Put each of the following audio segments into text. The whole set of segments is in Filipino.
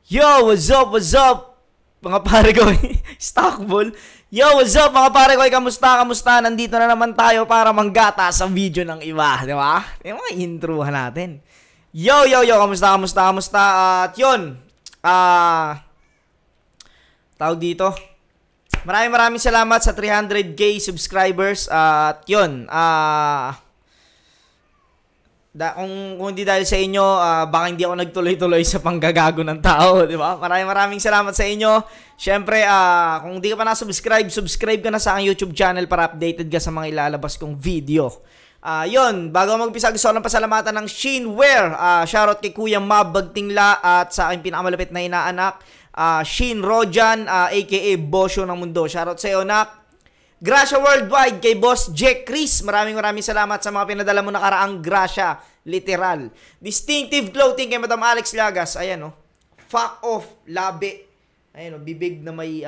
Yo, what's up, mga pare ko, Stockball. Yo, what's up, mga pare ko, kamusta? Nandito na naman tayo para manggata sa video ng iba, di ba? Yung mga introhan natin. Yo, kamusta? At yun, tawag dito. Maraming salamat sa 300k subscribers. At yun, kung hindi dahil sa inyo, baka hindi ako nagtuloy-tuloy sa panggagago ng tao, di ba? Maraming salamat sa inyo. Syempre, kung hindi ka pa na-subscribe, subscribe ka na sa aking YouTube channel para updated ka sa mga ilalabas kong video. Yun, bago mag-umpisa, gusto ko ng pasalamatan ng Shinware. Shoutout kay Kuya Mab Bagtingla at sa aking pinakamalapit na inaanak, Shin Rojan, aka Bosyo ng Mundo. Shoutout sa iyo, nak. Gracia Worldwide kay Boss Jack Chris. Maraming salamat sa mga pinadala mo na karaang Gracia. Literal. Distinctive clothing kay Madam Alex Llagas. Ayan, oh. Fuck off. Labi. Ayan, oh. Bibig na may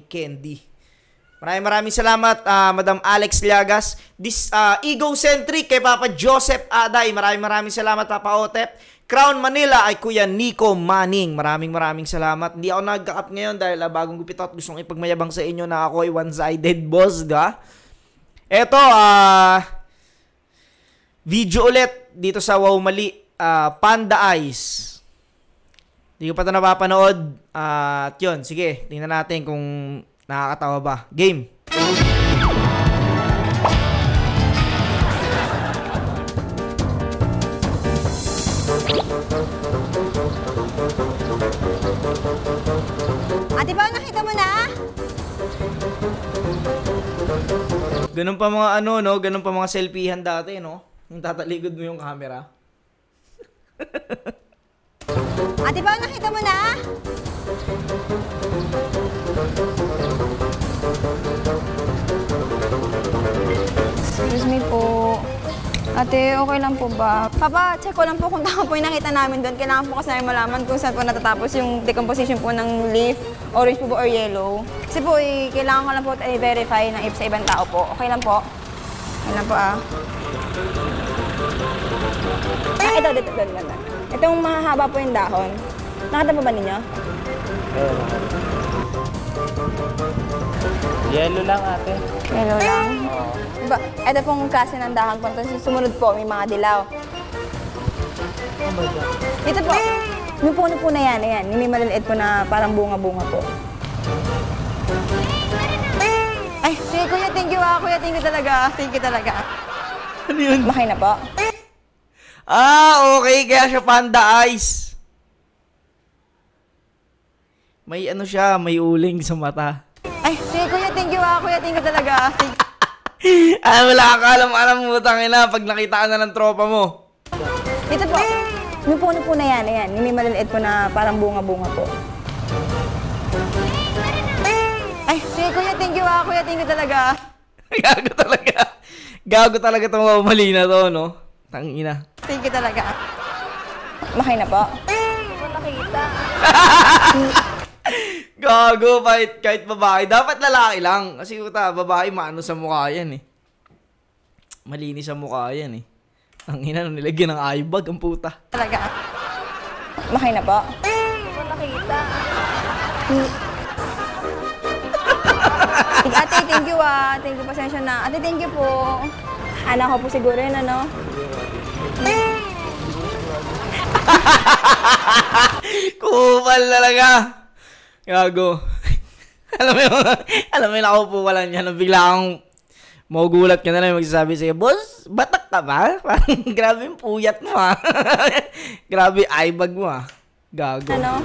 candy. Maraming salamat, Madam Alex Llagas. Egocentric kay Papa Joseph Aday. Maraming salamat, Papa Otep. Crown Manila ay Kuya Nico Manning. Maraming salamat. Hindi ako nagka-up ngayon dahil bagong gupit at gusto kong ipagmayabang sa inyo na ako ay one-sided boss, diba? Eto, video ulit dito sa Wow Mali, Panda Eyes. Hindi ko pa ito napapanood. At yun, sige, tingnan natin kung nakakatawa ba. Game! Ate Pao, nakita mo na? Ganun pa mga no? Ganun pa mga selfiehan dati, no? Yung tataligod mo yung camera. Ate Pao, nakita mo na? Excuse me po. Ate, okay lang po ba? Papa, check ko lang po kung tama po yung nakita namin doon. Kailangan po kasi namin malaman kung saan po natatapos yung decomposition po ng leaf, orange po ba or yellow. Kasi po, kailangan ko lang po i-verify ng sa ibang tao po. Okay lang po? Okay lang po, Ito. Itong mahaba po yung dahon. Nakita po ba ninyo? Yellow lang, ate. Yellow lang? Oo. Diba, ito pong klase ng dahon po. Sumunod po, may mga dilaw. Dito po, yung puno po na yan, ayan. Yung may maliliit po na parang bunga-bunga po. Ay, sige kuya, thank you kuya, thank you talaga. Thank you talaga. Ano yun? Makay na po. Okay, kaya siya Panda Eyes. May ano siya, may uling sa mata. Ay, sige kuya, thank you talaga. Thank you. Wala ka alam mo, tangina, pag nakita ka na ng tropa mo. Dito po, yung puno po na yan, ayan. Yung may maliliit po na parang bunga-bunga po. Ay, sige kuya, thank you talaga. Gago talaga itong mali na to, no? Tangina. Thank you talaga. Makay na po. Hindi ko nakita. Gago, kahit babae. Dapat lalaki lang. Kasi babae, maano sa mukha yan eh. Malinis sa mukha yan eh. Ang ina, nilagyan ng eye bag, ang puta. Talaga. Makay na po. Hindi ko nakita. Ate, thank you Thank you, pasensya na. Ate, thank you po. Anak ko po siguro yun, ano? Kupal talaga. Gago. alam mo yung nakaupo ka lang yan. Bigla akong magugulat ka na lang magsasabi sa'yo, boss, batak ka ba? Parang grabe yung puyat mo Grabe yung eye bag mo Gago. Ano?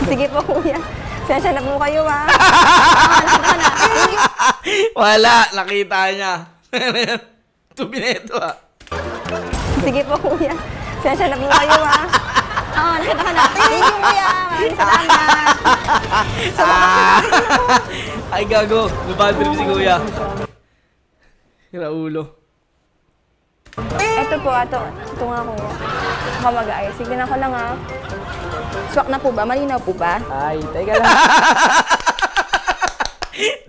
Sige po kuya. Sensya na po kayo nakita na. Wala, nakita niya. Tubineto Sige po kuya. Sensya na po kayo nakita ka na. Thank you kuya. Maraming salamat. Ay gago, nabadrip si kuya. Raulo. Ito po, ito nga kuya. Kamag-ayos. Sige na ko lang Swak na po ba? Malinaw po ba? Ay, teka lang.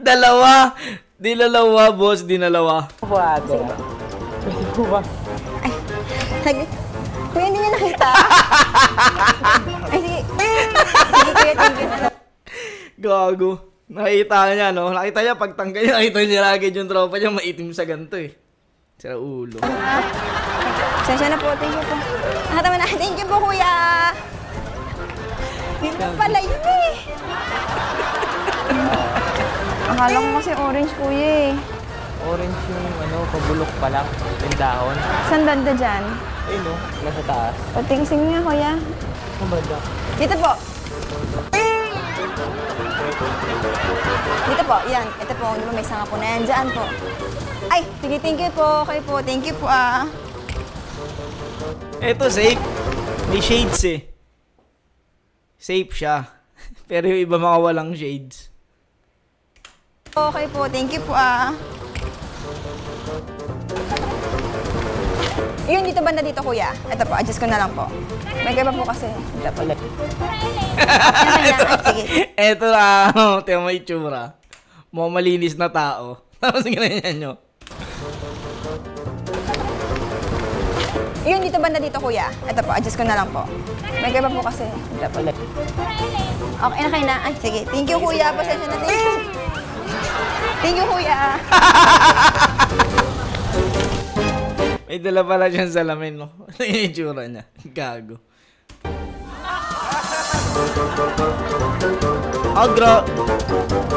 Dalawa. Dinalawa, boss. Dinalawa. Opo, ate. Pwede po ba? Ay, kuya, hindi niya nakita. Ay, sige. Sige, kuya, thank you. Gago. Nakita niya, no? Nakita niya, pagtanggal niya, nakita niya lagi yung tropa niya, maitim sa ganito eh. Sa ulo. Sensya na po, thank you po. Tama na, thank you po, kuya. Yun na pala yun eh. Akala ko kasi orange, kuya eh. Orange yung pabulok pa lang. Yung dahon. Saan banda dyan? Ayun no, nasa taas. Patingin nga, kuya. Ang banda. Dito po. Dito po, yan. Ito po, di ba may sanga po na yan. Diyan po. Ay, sige, thank you po. Kayo po, thank you po ah. Eto, safe. May shades eh. Safe siya. Pero yung iba mga walang shades. Okay po, thank you po ah. Yun, dito banda dito, kuya. Ito po, adjust ko na lang po. May kaya po kasi. Ito po. Sige. Eto na, tiyo mo itsura. Mga malinis na tao. Tapos ganyan nyo. Yun, dito banda dito, kuya. Ito po, adjust ko na lang po. May kaya po kasi. Ito po. Okay na kayo na. Ay, sige. Thank you, kuya. Pasensya na. Thank you. Thank you, kuya. May dala pala siyang salamin, no? Ano yung itsura niya? Gago.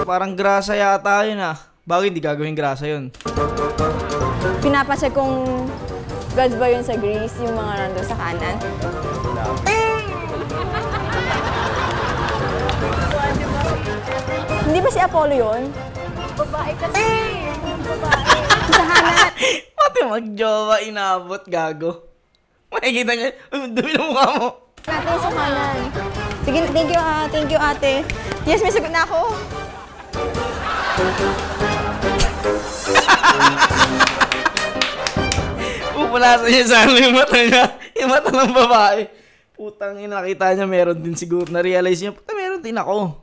Parang grasa yata yun ah. Bakit hindi gagawin grasa yun? Pinapacheck kung gods ba yun sa Greece, yung mga nandun sa kanan. Hindi ba si Apollo yun? Babae kasi. Babae. Sa kanan. Pati mag-jowa inabot, gago. Makikita niya, dumi na mukha mo. Natin sa kanan. Sige, thank you ate. Yes, may sagot na ako. Pupulasan niya sa yung mata niya. Yung mata ng babae. Putang ina, nakita niya meron din siguro. Na-realize niya, puta meron din ako.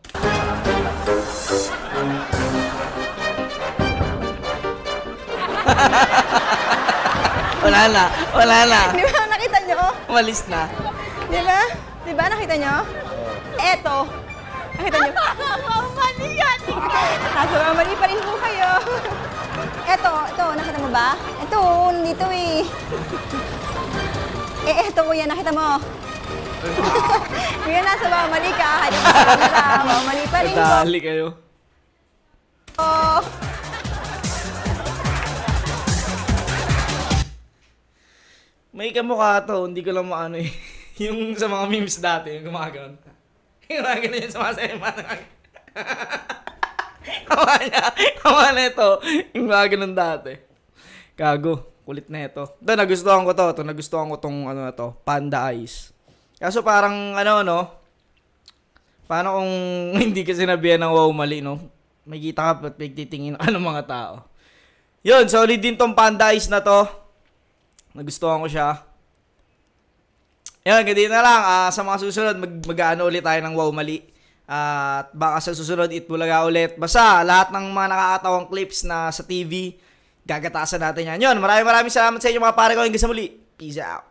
Wala na. Di ba nakita nyo? Umalis na. Di ba? Di ba nakita nyo? Eto. Nakita nyo? Mali yan! Mali pa rin po kayo. Eto, nakita mo ba? Eto, nandito eh. Eto kuya, nakita mo. Kuya, nasa mali ka. Kahit na lang, mali pa rin po. Natali kayo. May kamukha to, hindi ko lang maano eh. Yung sa mga memes dati, yung gumagano'n. Yung gumagano'n yung sumasema. Kawa na ito. Yung gumagano'n dati. Gago, kulit na ito. Ito, nagustuhan ko to. Nagustuhan ko tong ano na to, Panda Eyes. Kaso parang paano kung hindi ka sinabihan ng wow mali, no? May kita ka at may titingin ng mga tao. Yun, solid din tong Panda Eyes na to. Nagustuhan ko siya. Yan, ganito na lang. Sa mga susunod, mag-ano ulit tayo ng wow mali. At baka sa susunod, Itbulaga ulit. Basta, lahat ng mga nakakatawang clips na sa TV, gagatasan natin yan. Yun, maraming salamat sa inyo mga pare ko. Hanggang sa muli. Peace out.